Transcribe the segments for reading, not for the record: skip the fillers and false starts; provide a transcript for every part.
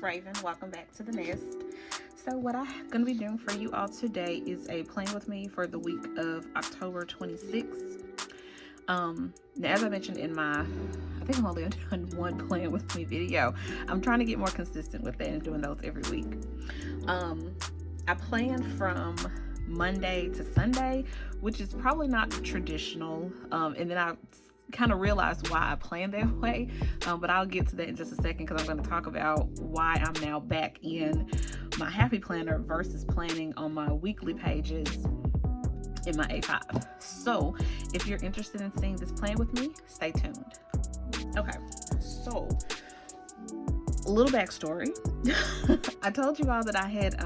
it's Raven. Welcome back to the Nest. So what I'm going to be doing for you all today is a plan with me for the week of October 26th. Now, as I mentioned in my, I think I'm only done one plan with me video. I'm trying to get more consistent with that and doing those every week. I plan from Monday to Sunday, which is probably not traditional. And then I kind of realized why I planned that way, but I'll get to that in just a second because I'm going to talk about why I'm now back in my happy planner versus planning on my weekly pages in my A5. So if you're interested in seeing this plan with me, stay tuned. Okay, so a little backstory. I told you all that I had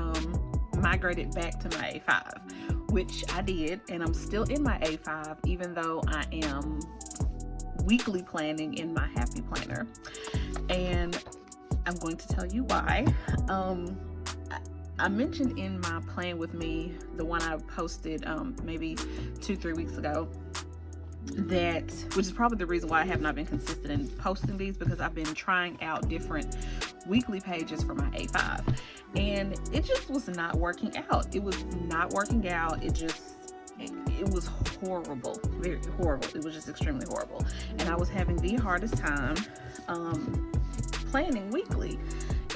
migrated back to my A5, which I did, and I'm still in my A5 even though I am weekly planning in my happy planner, and I'm going to tell you why. I mentioned in my plan with me, the one I posted maybe 2-3 weeks ago, that, which is probably the reason why I have not been consistent in posting these, because I've been trying out different weekly pages for my A5 and it just was not working out. It was not working out. It was horrible, very horrible. It was just extremely horrible. And I was having the hardest time planning weekly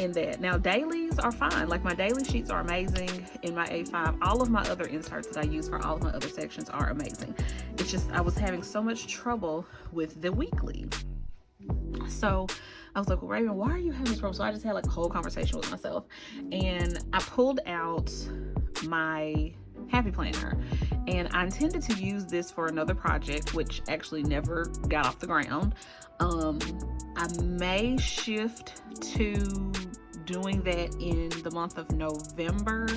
in that. Now, dailies are fine. Like, my daily sheets are amazing in my A5. All of my other inserts that I use for all of my other sections are amazing. It's just, I was having so much trouble with the weekly. So I was like, well, Raven, why are you having this problem? So I just had like a whole conversation with myself, and I pulled out my happy planner, and I intended to use this for another project, which actually never got off the ground. I may shift to doing that in the month of November,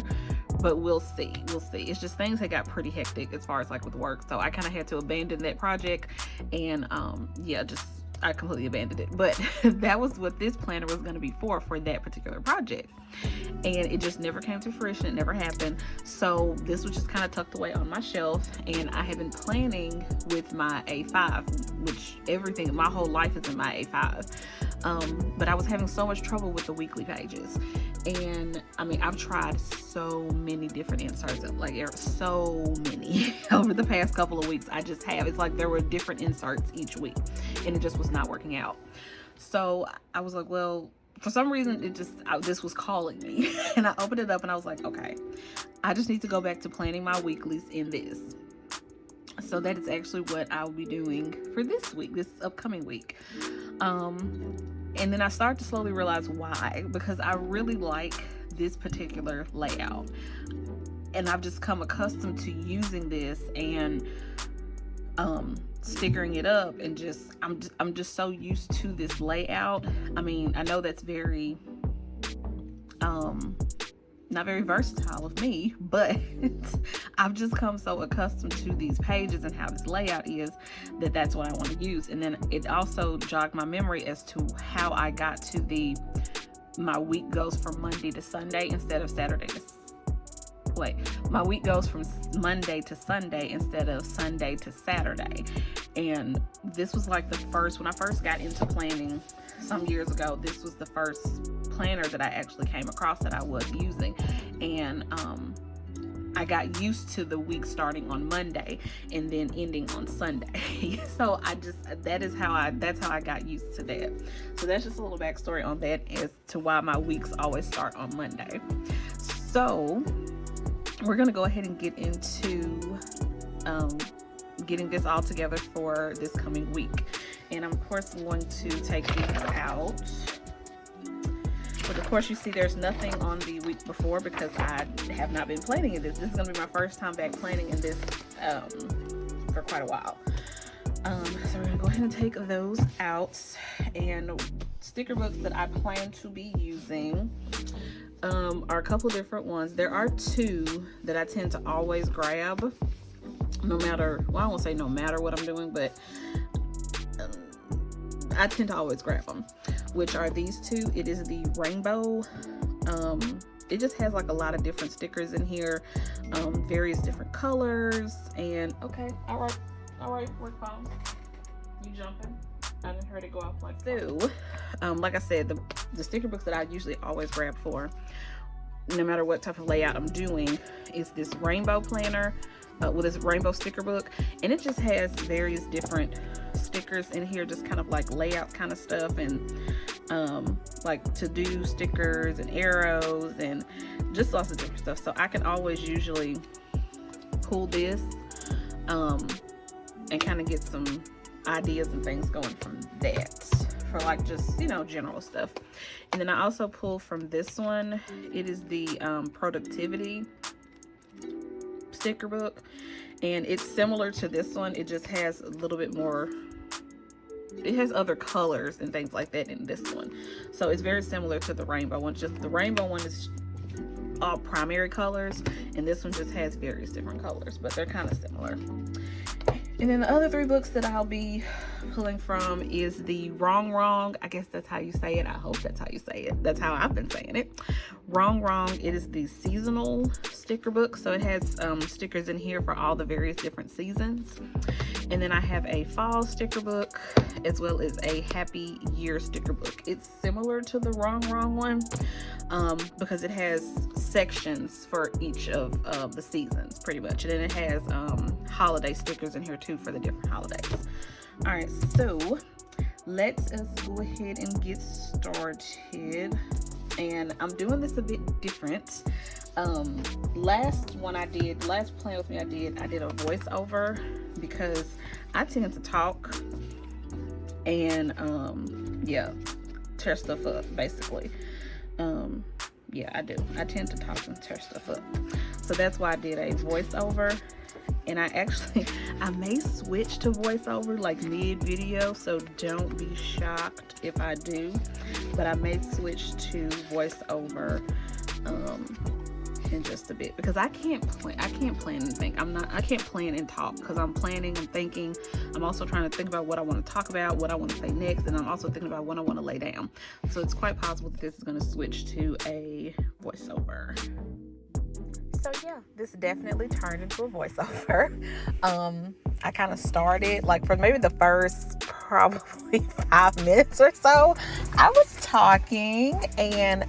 but we'll see. It's just things had got pretty hectic as far as like with work, so I kind of had to abandon that project, and I completely abandoned it. But that was what this planner was going to be for that particular project, and it just never came to fruition. It never happened. So this was just kind of tucked away on my shelf, and I have been planning with my A5, which my whole life is in my A5. But I was having so much trouble with the weekly pages, and I mean, I've tried so many different inserts, like so many over the past couple of weeks. It's like there were different inserts each week, and it just was not working out. So I was like, well, for some reason this was calling me, and I opened it up and I was like, okay, I just need to go back to planning my weeklies in this. So that is actually what I'll be doing for this upcoming week. And then I started to slowly realize why, because I really like this particular layout, and I've just come accustomed to using this and stickering it up, and I'm just so used to this layout. I mean, I know that's very not very versatile of me, but I've just come so accustomed to these pages and how this layout is that's what I want to use. And then it also jogged my memory as to how I got to my week goes from Monday to Sunday instead of Saturday to my week goes from Monday to Sunday instead of Sunday to Saturday. And this was like when I first got into planning some years ago, this was the first planner that I actually came across that I was using. And I got used to the week starting on Monday and then ending on Sunday. So that's how I got used to that. So that's just a little backstory on that as to why my weeks always start on Monday. So we're going to go ahead and get into getting this all together for this coming week. And I'm of course going to take these out. But of course you see there's nothing on the week before because I have not been planning in this. This is going to be my first time back planning in this for quite a while. So we're going to go ahead and take those out. And sticker books that I plan to be using are a couple of different ones. There are two that I tend to always grab no matter, well, I won't say no matter what I'm doing, but I tend to always grab them, which are these two. It is the rainbow. It just has like a lot of different stickers in here, various different colors, and okay, all right, work phone. You jumping? I didn't hear it go off like so. like I said, the sticker books that I usually always grab for, no matter what type of layout I'm doing, is this rainbow planner with this rainbow sticker book. And it just has various different stickers in here, just kind of like layout kind of stuff, and like to-do stickers and arrows and just lots of different stuff. So I can always usually pull this and kind of get some ideas and things going from that for like just, you know, general stuff. And then I also pull from this one. It is the productivity sticker book, and it's similar to this one. It just has a little bit more, it has other colors and things like that in this one. So it's very similar to the rainbow one, just the rainbow one is all primary colors, and this one just has various different colors, but they're kind of similar. And then the other 3 books that I'll be pulling from is the Wrong, I guess that's how you say it. I hope that's how you say it. That's how I've been saying it. Wrong. It is the seasonal sticker book. So it has stickers in here for all the various different seasons. And then I have a fall sticker book as well as a happy year sticker book. It's similar to the Wrong one because it has sections for each of the seasons pretty much. And then it has holiday stickers in here too for the different holidays. All right, so let us go ahead and get started. And I'm doing this a bit different. Last plan with me, I did a voiceover because I tend to talk and tear stuff up basically. Yeah, I do. I tend to talk and tear stuff up. So that's why I did a voiceover. And I may switch to voiceover like mid-video, so don't be shocked if I do. But I may switch to voiceover in just a bit, because I can't plan and think. I can't plan and talk, because I'm planning and thinking. I'm also trying to think about what I want to talk about, what I want to say next, and I'm also thinking about what I want to lay down. So it's quite possible that this is going to switch to a voiceover. So yeah, this definitely turned into a voiceover. I kind of started like for maybe the first probably 5 minutes or so. I was talking, and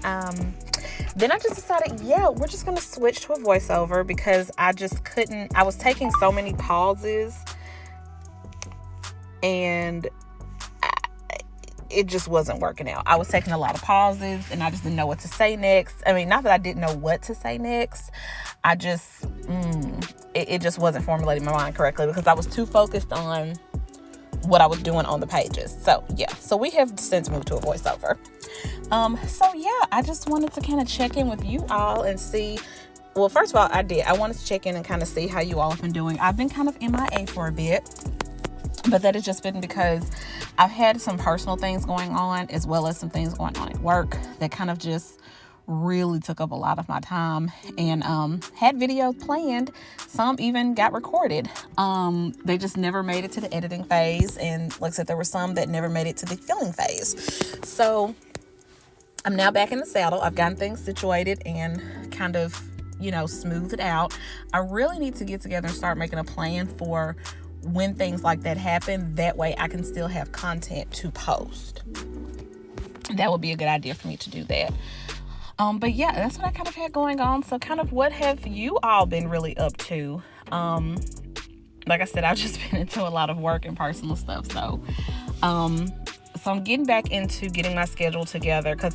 then I just decided, yeah, we're just gonna switch to a voiceover because I just couldn't. I was taking so many pauses, and it just wasn't working out. I was taking a lot of pauses, and I just didn't know what to say next. I mean, not that I didn't know what to say next. I just, it just wasn't formulating my mind correctly because I was too focused on what I was doing on the pages. So yeah, so we have since moved to a voiceover. So yeah, I just wanted to kind of check in with you all and see. Well, first of all, I wanted to check in and kind of see how you all have been doing. I've been kind of MIA for a bit, but that has just been because I've had some personal things going on as well as some things going on at work that kind of just really took up a lot of my time, and had videos planned. Some even got recorded. They just never made it to the editing phase, and like I said, there were some that never made it to the filming phase. So I'm now back in the saddle. I've gotten things situated and kind of, smoothed it out. I really need to get together and start making a plan for when things like that happen. That way I can still have content to post. That would be a good idea for me to do that. But yeah, that's what I kind of had going on. So kind of what have you all been really up to? Like I said, I've just been into a lot of work and personal stuff. So I'm getting back into getting my schedule together, because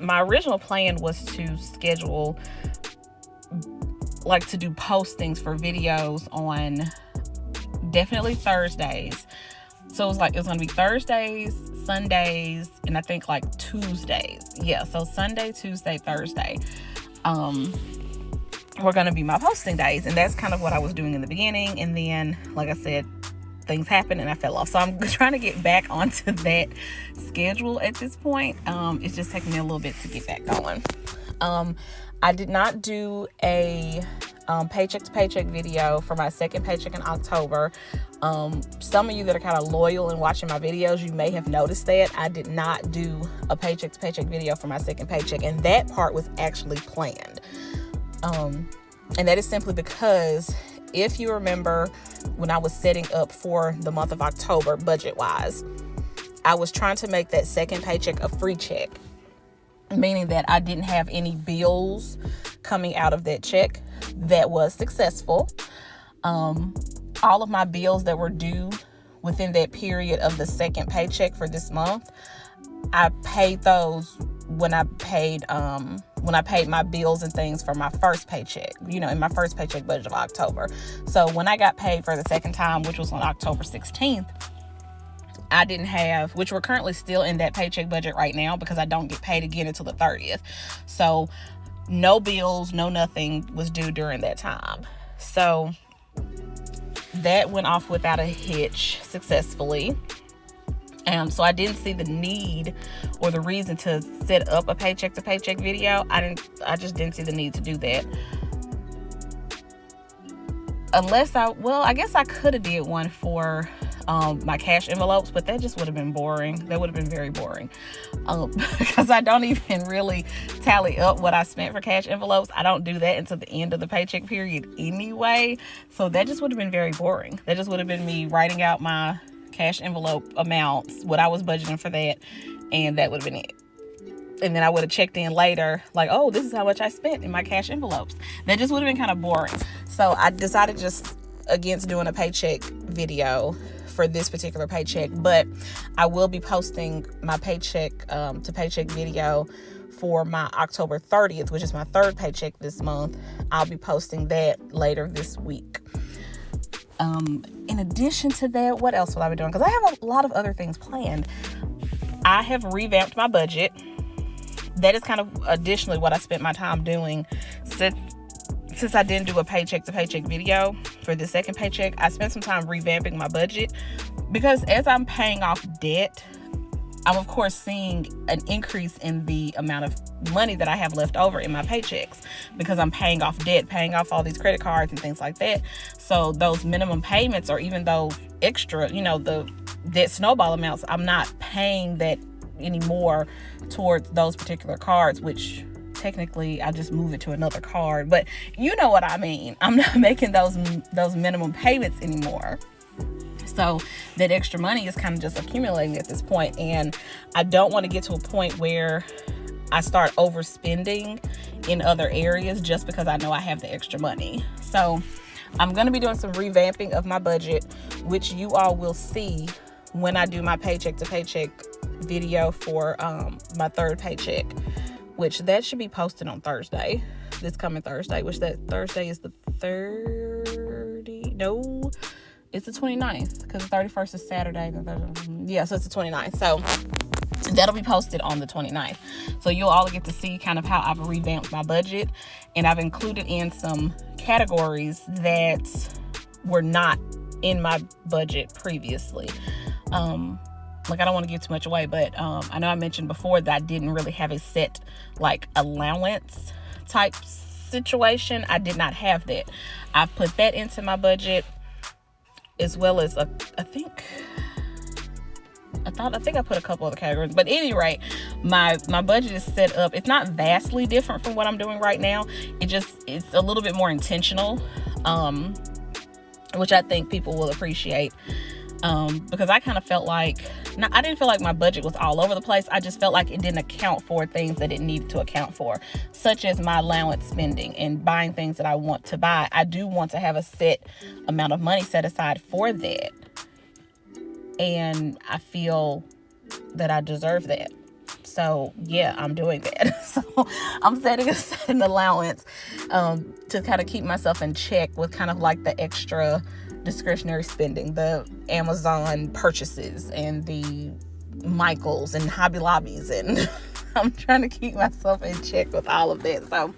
my original plan was to schedule, like to do postings for videos on definitely Thursdays. So it was going to be Thursdays, Sundays, and I think like Tuesdays. Yeah, so Sunday, Tuesday, Thursday were going to be my posting days. And that's kind of what I was doing in the beginning. And then, like I said, things happened and I fell off. So I'm trying to get back onto that schedule at this point. It's just taking me a little bit to get back going. I did not do a paycheck to paycheck video for my second paycheck in October. Some of you that are kind of loyal and watching my videos, you may have noticed that I did not do a paycheck to paycheck video for my second paycheck, and that part was actually planned. And that is simply because, if you remember, when I was setting up for the month of October budget wise, I was trying to make that second paycheck a free check, meaning that I didn't have any bills coming out of that check. That was successful. All of my bills that were due within that period of the second paycheck for this month, I paid those when I paid my bills and things for my first paycheck, in my first paycheck budget of October. So when I got paid for the second time, which was on October 16th, I didn't have, which we're currently still in that paycheck budget right now because I don't get paid again until the 30th. So no bills, no nothing was due during that time. So that went off without a hitch successfully. So I didn't see the need or the reason to set up a paycheck to paycheck video. I just didn't see the need to do that. I guess I could have did one for my cash envelopes, but that just would have been boring. That would have been very boring. Because I don't even really tally up what I spent for cash envelopes. I don't do that until the end of the paycheck period anyway. So that just would have been very boring. That just would have been me writing out my cash envelope amounts, what I was budgeting for that, and that would have been it. And then I would have checked in later, like, oh, this is how much I spent in my cash envelopes. That just would have been kind of boring. So I decided just against doing a paycheck video for this particular paycheck, but I will be posting my paycheck to paycheck video for my October 30th, which is my third paycheck this month. I'll be posting that later this week. In addition to that, what else will I be doing? Because I have a lot of other things planned. I have revamped my budget. That is kind of additionally what I spent my time doing. Since I didn't do a paycheck to paycheck video for the second paycheck, I spent some time revamping my budget because as I'm paying off debt, I'm of course seeing an increase in the amount of money that I have left over in my paychecks because I'm paying off debt, paying off all these credit cards and things like that. So those minimum payments, or even those extra, the debt snowball amounts, I'm not paying that anymore towards those particular cards, which technically I just move it to another card, but you know what I mean. I'm not making those minimum payments anymore. So that extra money is kind of just accumulating at this point, and I don't want to get to a point where I start overspending in other areas just because I know I have the extra money. So I'm going to be doing some revamping of my budget, which you all will see when I do my paycheck to paycheck video for my third paycheck, which that should be posted on Thursday, this coming Thursday, which that Thursday is the 30, no, it's the 29th, because the 31st is Saturday. So it's the 29th. So that'll be posted on the 29th. So you'll all get to see kind of how I've revamped my budget. And I've included in some categories that were not in my budget previously. I don't want to give too much away, but I know I mentioned before that I didn't really have a set allowance type situation. I did not have that. I put that into my budget, as well as I think I put a couple other categories, but at any rate, my budget is set up. It's not vastly different from what I'm doing right now. It's a little bit more intentional, which I think people will appreciate. Because I kind of felt like, I didn't feel like my budget was all over the place. I just felt like it didn't account for things that it needed to account for, such as my allowance spending and buying things that I want to buy. I do want to have a set amount of money set aside for that. And I feel that I deserve that. So yeah, I'm doing that. So I'm setting aside an allowance to kind of keep myself in check with kind of like the extra discretionary spending, the Amazon purchases and the Michaels and Hobby Lobbies, and I'm trying to keep myself in check with all of that. So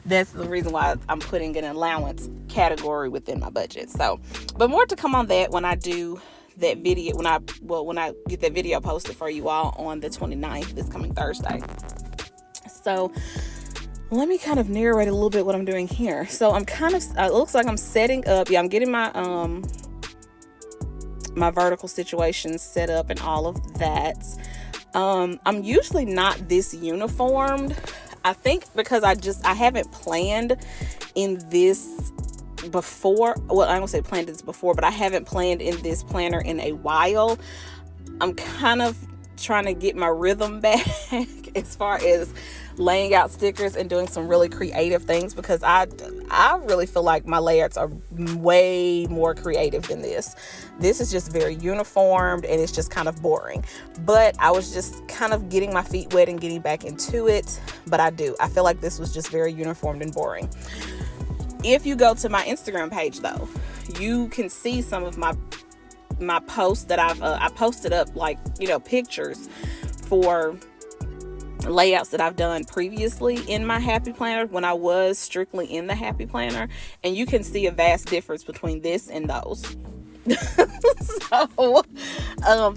that's the reason why I'm putting an allowance category within my budget. So, but more to come on that when I do that video, when I get that video posted for you all on the 29th, this coming Thursday. So let me kind of narrate a little bit what I'm doing here. So I'm kind of, it looks like I'm setting up, I'm getting my my vertical situation set up and all of that. I'm usually not this uniformed. I think because I haven't planned in this before. Well, I don't say planned this before, but I haven't planned in this planner in a while. I'm kind of trying to get my rhythm back as far as laying out stickers and doing some really creative things, because I really feel like my layouts are way more creative than this. This is just very uniformed and it's just kind of boring. But I was just kind of getting my feet wet and getting back into it. But I feel like this was just very uniformed and boring. If you go to my Instagram page though, you can see some of my posts that I posted up, like, you know, pictures for layouts that I've done previously in my Happy Planner when I was strictly in the Happy Planner, and you can see a vast difference between this and those.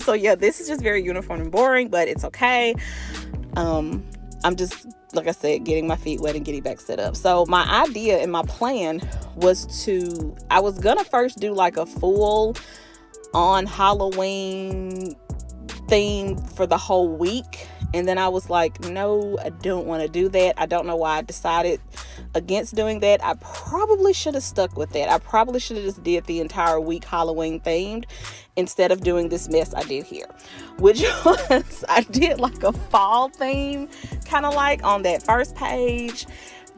So yeah, this is just very uniform and boring, but it's okay. I'm just, like I said, getting my feet wet and getting back set up. So my idea and my plan was I was gonna first do like a full on Halloween theme for the whole week, and then I was like, no, I don't want to do that. I don't know why I decided against doing that. I probably should have stuck with that. I probably should have just did the entire week Halloween themed instead of doing this mess I did here, which was I did like a fall theme, kind of like on that first page.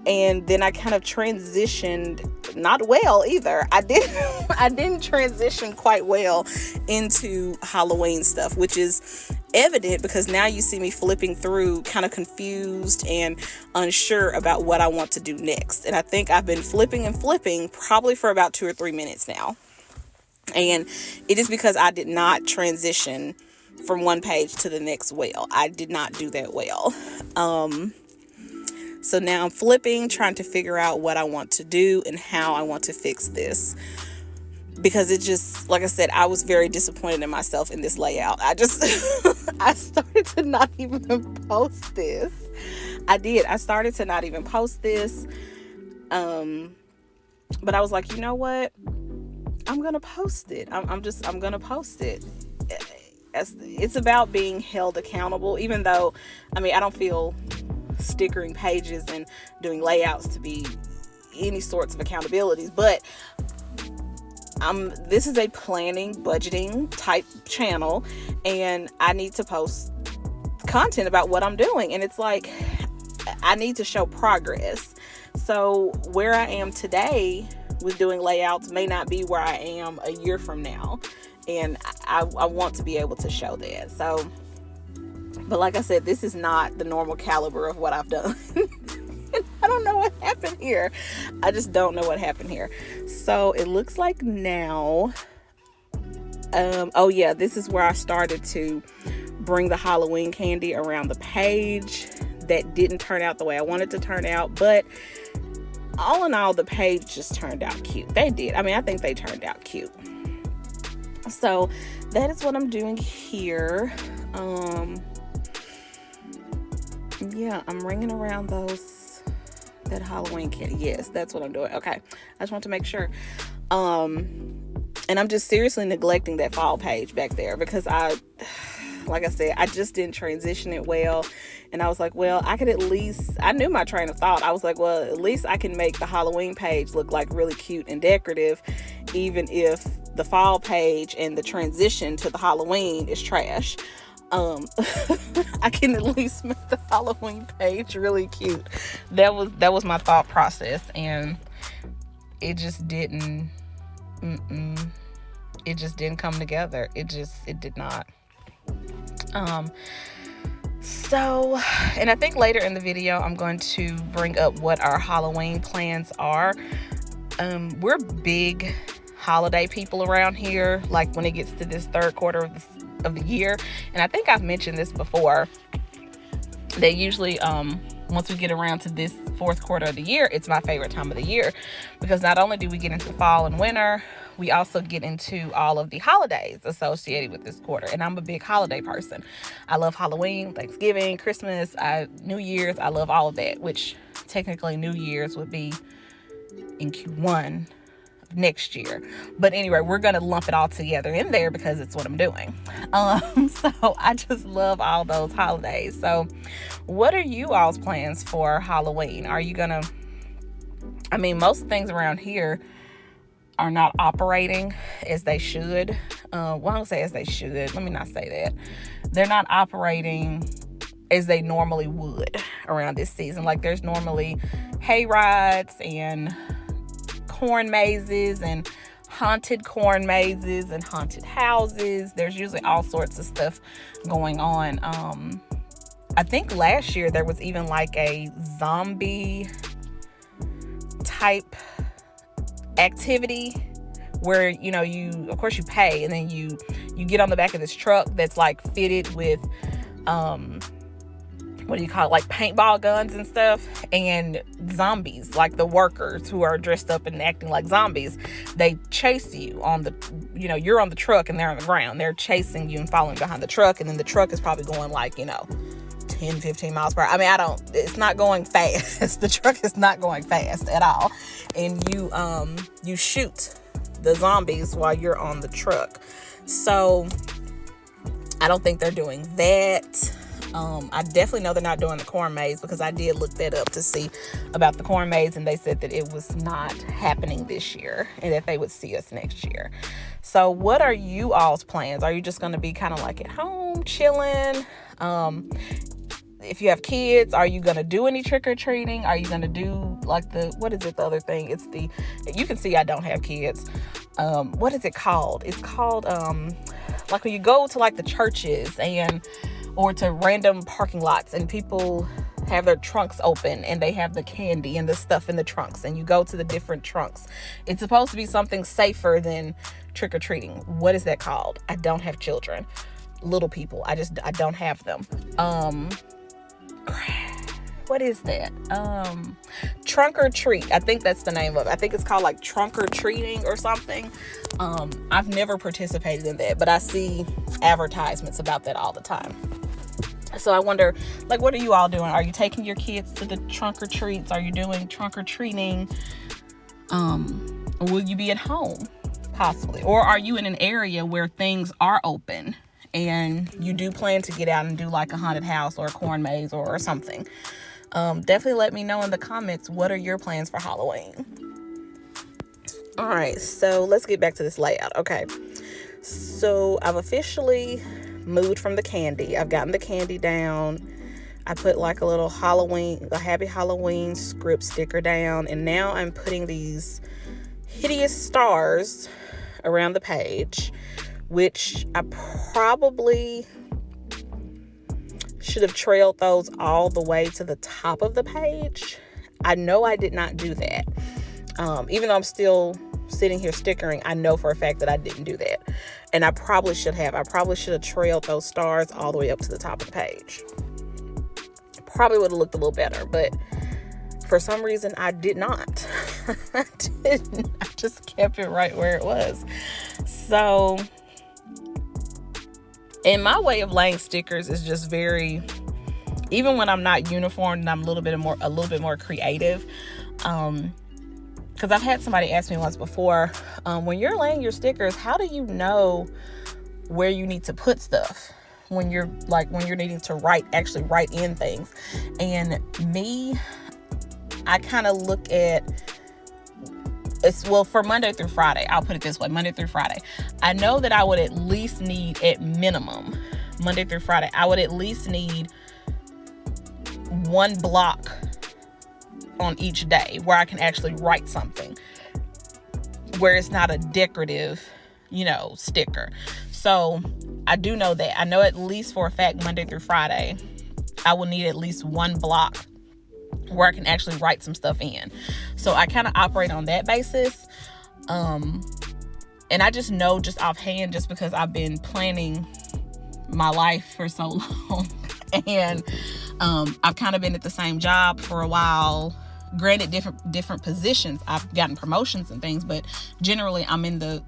And then I kind of transitioned, not well either. I didn't transition quite well into Halloween stuff, which is evident because now you see me flipping through kind of confused and unsure about what I want to do next. And I think I've been flipping probably for about 2 or 3 minutes now. And it is because I did not transition from one page to the next well. I did not do that well. So now I'm flipping, trying to figure out what I want to do and how I want to fix this. Because it just, like I said, I was very disappointed in myself in this layout. I started to not even post this. I started to not even post this. But I was like, you know what? I'm going to post it. I'm going to post it. It's about being held accountable, even though, I mean, I don't feel stickering pages and doing layouts to be any sorts of accountabilities, but this is a planning, budgeting type channel, and I need to post content about what I'm doing, and it's like I need to show progress. So where I am today with doing layouts may not be where I am a year from now, and I want to be able to show that. So, but like I said, this is not the normal caliber of what I've done. I don't know what happened here. I just don't know what happened here. So it looks like now, oh yeah, this is where I started to bring the Halloween candy around the page. That didn't turn out the way I wanted to turn out, but all in all, the page just turned out cute. They did. I mean, I think they turned out cute. So that is what I'm doing here. Yeah, I'm ringing around that Halloween candy. Yes, that's what I'm doing. Okay, I just want to make sure. And I'm just seriously neglecting that fall page back there because like I said, I just didn't transition it well. And I was like, well, I knew my train of thought. I was like, well, at least I can make the Halloween page look like really cute and decorative, even if the fall page and the transition to the Halloween is trash. I can at least make the Halloween page really cute. That was my thought process, and it just didn't come together. It did not. So, and I think later in the video I'm going to bring up what our Halloween plans are. We're big holiday people around here, like when it gets to this third quarter of the year, and I think I've mentioned this before, that usually once we get around to this fourth quarter of the year, it's my favorite time of the year, because not only do we get into fall and winter, we also get into all of the holidays associated with this quarter. And I'm a big holiday person. I love Halloween, Thanksgiving, Christmas, New Year's. I love all of that, which technically New Year's would be in Q1 next year. But anyway, we're going to lump it all together in there because it's what I'm doing. So I just love all those holidays. So what are you all's plans for Halloween? Are you going to, I mean, most things around here are not operating as they should. Well, I don't say as they should. Let me not say that. They're not operating as they normally would around this season. Like, there's normally hay rides and corn mazes and haunted corn mazes and haunted houses. There's usually all sorts of stuff going on. I think last year there was even like a zombie type activity where, you know, you of course you pay, and then you get on the back of this truck that's like fitted with what do you call it, like paintball guns and stuff, and zombies, like the workers who are dressed up and acting like zombies, they chase you on the, you know, you're on the truck and they're on the ground, they're chasing you and following behind the truck, and then the truck is probably going like, you know, 10-15 miles per hour. I mean, it's not going fast. The truck is not going fast at all. And you shoot the zombies while you're on the truck. So I don't think they're doing that. I definitely know they're not doing the corn maze, because I did look that up to see about the corn maze, and they said that it was not happening this year and that they would see us next year. So what are you all's plans? Are you just going to be kind of like at home chilling? If you have kids, are you going to do any trick-or-treating? Are you going to do like what is it, the other thing? You can see I don't have kids. What is it called? It's called, like when you go to like the churches or to random parking lots, and people have their trunks open and they have the candy and the stuff in the trunks, and you go to the different trunks. It's supposed to be something safer than trick-or-treating. What is that called? I don't have children. Little people. I don't have them. What is that? Trunk or treat. I think that's the name of it. I think it's called like trunk or treating or something. I've never participated in that, but I see advertisements about that all the time. So I wonder, like, what are you all doing? Are you taking your kids to the trunk or treats? Are you doing trunk or treating? Or will you be at home possibly? Or are you in an area where things are open and you do plan to get out and do like a haunted house or a corn maze or something? Definitely let me know in the comments, what are your plans for Halloween? All right, so let's get back to this layout. Okay, so I've officially moved from the candy. I've gotten the candy down. I put like a little happy Halloween script sticker down, and now I'm putting these hideous stars around the page, which I probably should have trailed those all the way to the top of the page. I know I did not do that. Even though I'm still sitting here stickering, I know for a fact that I didn't do that. And I probably should have. I probably should have trailed those stars all the way up to the top of the page. Probably would have looked a little better, but for some reason I did not. I didn't. I just kept it right where it was. So, and my way of laying stickers is just very, even when I'm not uniform and I'm a little bit more creative. Because I've had somebody ask me once before, when you're laying your stickers, how do you know where you need to put stuff when you're needing to actually write in things? And me, I kind of look at for Monday through Friday, I'll put it this way, Monday through Friday, I know that I would at least need, at minimum, Monday through Friday, I would at least need one block on each day where I can actually write something, where it's not a decorative, sticker. So I do know that. I know at least for a fact Monday through Friday, I will need at least one block where I can actually write some stuff in. So I kind of operate on that basis. And I just know just offhand, just because I've been planning my life for so long. And I've kind of been at the same job for a while. Granted, different positions. I've gotten promotions and things, but generally I'm in the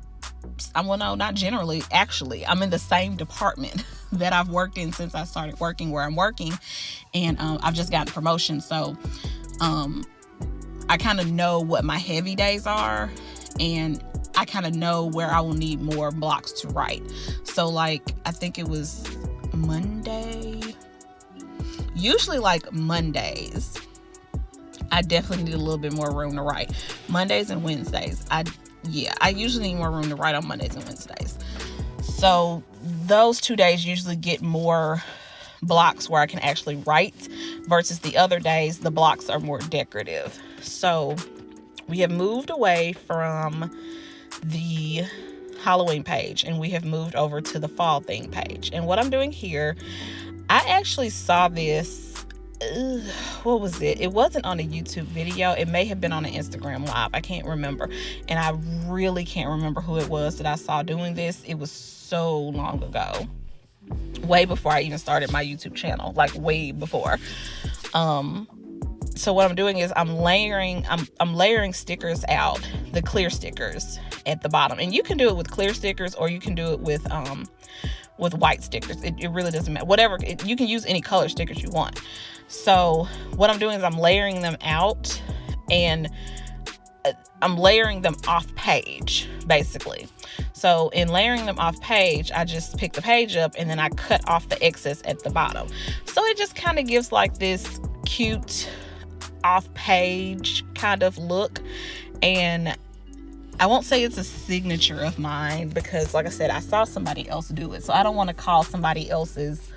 same department that I've worked in since I started working where I'm working. And I've just gotten promotions. So I kind of know what my heavy days are, and I kind of know where I will need more blocks to write. So like, I think it was Monday. Usually like Mondays, I definitely need a little bit more room to write. Mondays and Wednesdays, yeah, I usually need more room to write on Mondays and Wednesdays. So those 2 days usually get more blocks where I can actually write, versus the other days the blocks are more decorative. So we have moved away from the Halloween page and we have moved over to the fall theme page. And what I'm doing here, I actually saw this, what was it? It wasn't on a YouTube video. It may have been on an Instagram live. I can't remember. And I really can't remember who it was that I saw doing this. It was so long ago. Way before I even started my YouTube channel. Like way before. So what I'm doing is I'm layering stickers out, the clear stickers at the bottom. And you can do it with clear stickers or you can do it with white stickers. It really doesn't matter. Whatever, you can use any color stickers you want. So what I'm doing is I'm layering them out, and I'm layering them off page, basically. So in layering them off page, I just pick the page up and then I cut off the excess at the bottom. So it just kind of gives like this cute off page kind of look. And I won't say it's a signature of mine because, like I said, I saw somebody else do it. So I don't want to call somebody else's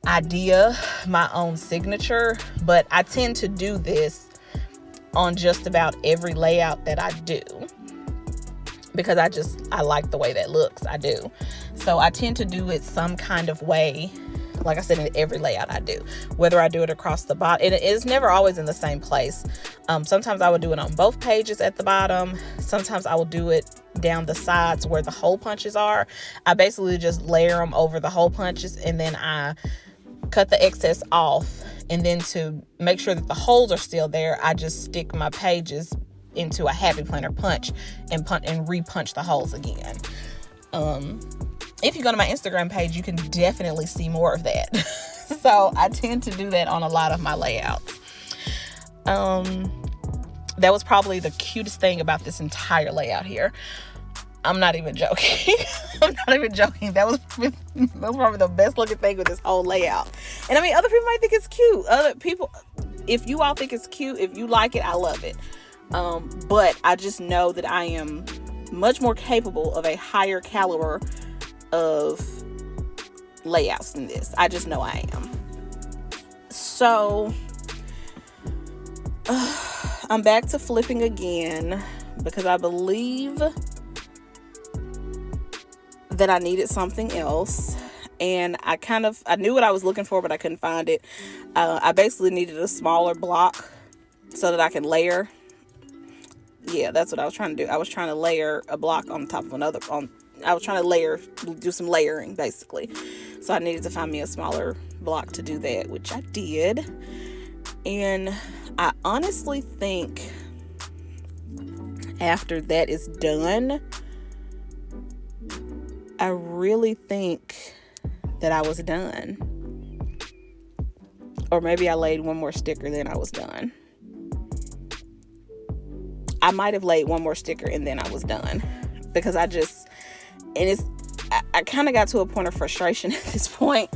idea my own signature, but I tend to do this on just about every layout that I do because I like the way that looks. I do. So I tend to do it some kind of way, like I said, in every layout I do, whether I do it across the bottom. It is never always in the same place. Sometimes I will do it on both pages at the bottom. Sometimes I will do it down the sides where the hole punches are. I basically just layer them over the hole punches, and then I cut the excess off. And then to make sure that the holes are still there, I just stick my pages into a Happy Planner punch and re-punch the holes again. If you go to my Instagram page, you can definitely see more of that. So I tend to do that on a lot of my layouts. That was probably the cutest thing about this entire layout here. I'm not even joking. I'm not even joking. That was probably the best looking thing with this whole layout. And I mean, other people might think it's cute. Other people, if you all think it's cute, if you like it, I love it. But I just know that I am much more capable of a higher caliber of layouts than this. I just know I am. So I'm back to flipping again because I believe that I needed something else, and I knew what I was looking for, but I couldn't find it. I basically needed a smaller block so that I can layer. Yeah, that's what I was trying to do. I was trying to layer a block on top of another. I was trying to do some layering, basically. So I needed to find me a smaller block to do that, which I did. And I honestly think after that is done, I really think that I was done. Or maybe I laid one more sticker, then I was done. I might have laid one more sticker and then I was done. Because I kind of got to a point of frustration at this point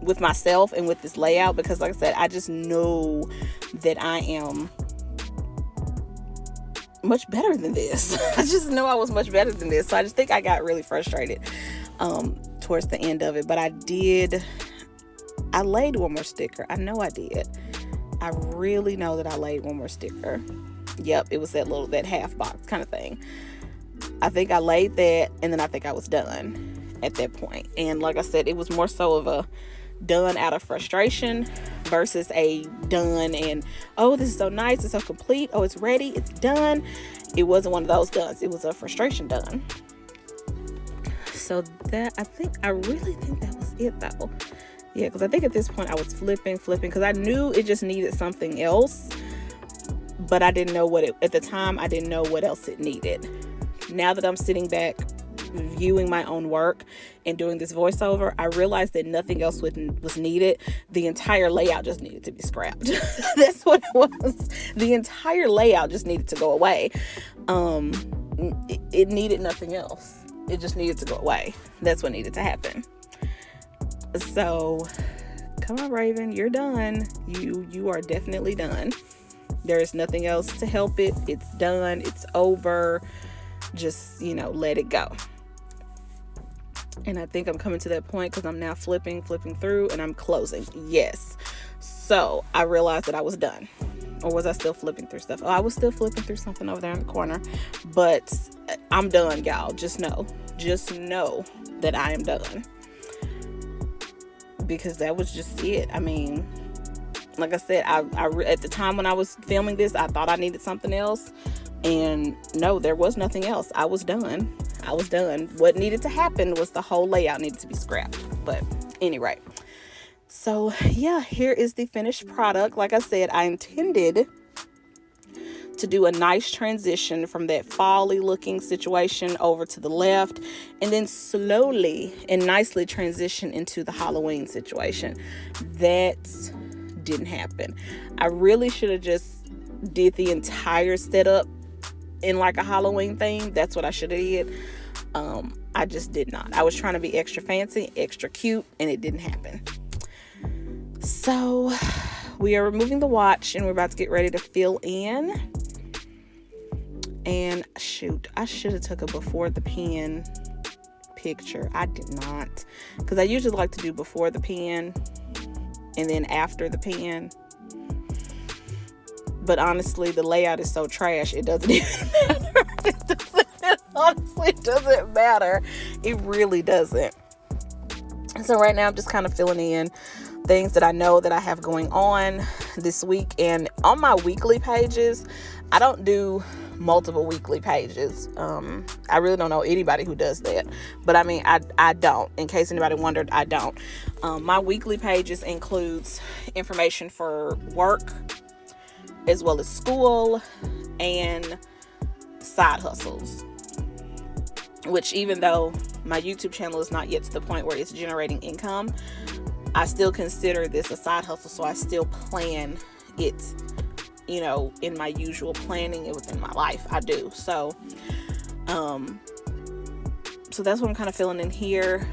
with myself and with this layout. Because like I said, I just know that I am much better than this. I just know I was much better than this. So I just think I got really frustrated towards the end of it. But I laid one more sticker. I know I did. I really know that I laid one more sticker. Yep, it was that half box kind of thing. I think I laid that, and then I think I was done at that point. And like I said, it was more so of a done out of frustration versus a done and, oh, this is so nice, it's so complete, oh, it's ready, it's done. It wasn't one of those dones. It was a frustration done. So I really think that was it though. Yeah, because I think at this point I was flipping because I knew it just needed something else, but I didn't know at the time I didn't know what else it needed. Now that I'm sitting back viewing my own work and doing this voiceover, I realized that nothing else was needed. The entire layout just needed to be scrapped. That's what it was. The entire layout just needed to go away. It needed nothing else. It just needed to go away. That's what needed to happen. So come on, Raven, you're done. You are definitely done. There is nothing else to help it. It's done. It's over. Just, let it go. And I think I'm coming to that point because I'm now flipping through, and I'm closing. Yes. So I realized that I was done. Or was I still flipping through stuff? Oh, I was still flipping through something over there in the corner. But I'm done, y'all. Just know that I am done. Because that was just it. I mean, like I said, I at the time when I was filming this, I thought I needed something else. And no, there was nothing else. I was done. What needed to happen was the whole layout needed to be scrapped. But anyway. So yeah, here is the finished product. Like I said, I intended to do a nice transition from that fall-y looking situation over to the left, and then slowly and nicely transition into the Halloween situation. That didn't happen. I really should have just did the entire setup in like a Halloween theme. That's what I should have did. I just did not. I was trying to be extra fancy, extra cute, and it didn't happen. So we are removing the watch, and we're about to get ready to fill in. And shoot, I should have took a before the pen picture. I did not, because I usually like to do before the pen and then after the pen. But honestly, the layout is so trash, it doesn't even matter. It honestly doesn't matter. It really doesn't. So right now I'm just kind of filling in things that I know that I have going on this week. And on my weekly pages, I don't do multiple weekly pages. I really don't know anybody who does that, but I mean, I don't. In case anybody wondered, I don't. My weekly pages includes information for work, as well as school and side hustles. Which, even though my YouTube channel is not yet to the point where it's generating income, I still consider this a side hustle, so I still plan it, in my usual planning and within my life. I do. So that's what I'm kind of filling in here.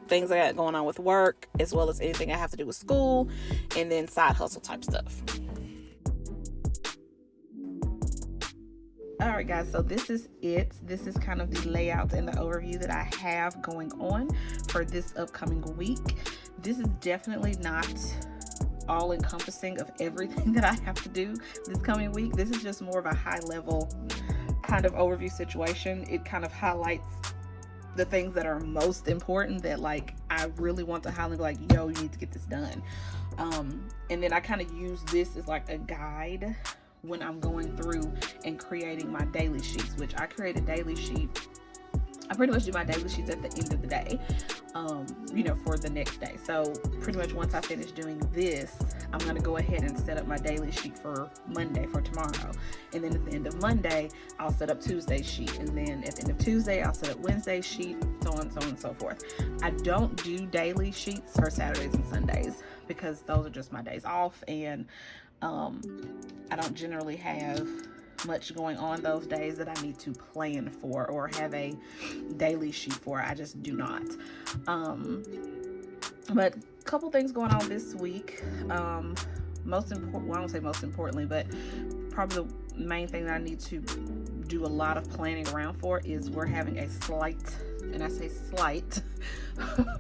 Things I got going on with work, as well as anything I have to do with school, and then side hustle type stuff. All right, guys, so this is it. This is kind of the layout and the overview that I have going on for this upcoming week. This is definitely not all encompassing of everything that I have to do this coming week. This is just more of a high level kind of overview situation. It kind of highlights the things that are most important that like I really want to highlight, like, yo, you need to get this done. And then I kind of use this as like a guide when I'm going through and creating my daily sheets, which I create a daily sheet. I pretty much do my daily sheets at the end of the day, for the next day. So pretty much once I finish doing this, I'm going to go ahead and set up my daily sheet for Monday, for tomorrow. And then at the end of Monday, I'll set up Tuesday's sheet. And then at the end of Tuesday, I'll set up Wednesday's sheet, so on and so forth. I don't do daily sheets for Saturdays and Sundays because those are just my days off. And I don't generally have much going on those days that I need to plan for or have a daily sheet for. I just do not. But a couple things going on this week. Most important, well, I don't say most importantly, but probably the main thing that I need to do a lot of planning around for is we're having a slight, and I say slight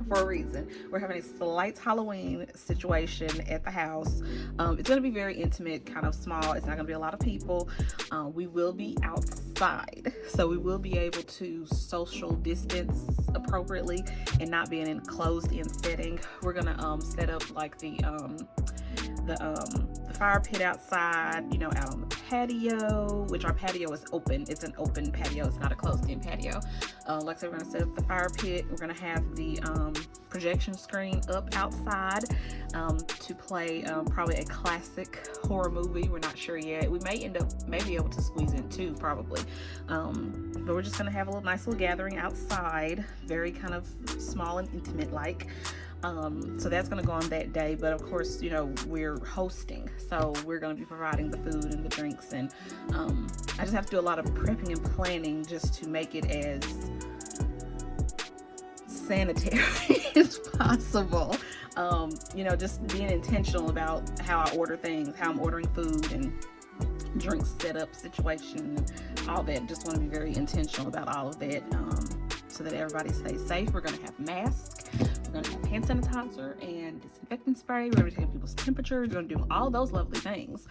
for a reason, we're having a slight Halloween situation at the house. It's going to be very intimate, kind of small. It's not going to be a lot of people. We will be outside, so we will be able to social distance appropriately and not be in an closed-in setting. We're going to set up like the fire pit outside, out on the patio, which our patio is open. It's an open patio. It's not a closed-in patio. Like I said, we're going to set up the fire pit. We're going to have the projection screen up outside to play probably a classic horror movie. We're not sure yet. We may be able to squeeze in two, probably. But we're just going to have a nice little gathering outside, very kind of small and intimate like. So that's going to go on that day, but of course, we're hosting, so we're going to be providing the food and the drinks, and I just have to do a lot of prepping and planning just to make it as sanitary as possible. Just being intentional about how I order things, how I'm ordering food, and drink setup situation, all that. Just want to be very intentional about all of that, so that everybody stays safe. We're going to have masks, we're going to have hand sanitizer and disinfectant spray, we're going to take people's temperatures, we're going to do all those lovely things.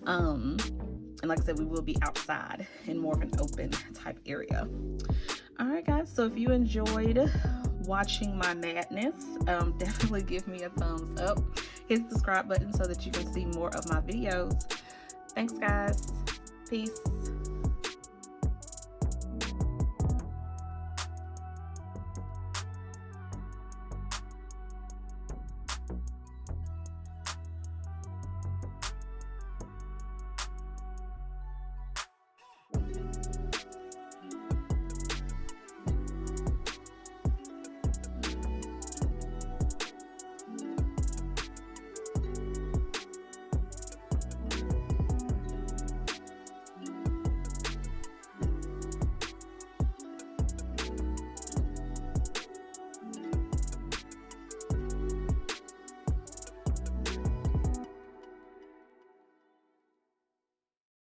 And like I said, we will be outside in more of an open type area. All right, guys, so if you enjoyed watching my madness, definitely give me a thumbs up, hit the subscribe button so that you can see more of my videos. Thanks, guys. Peace.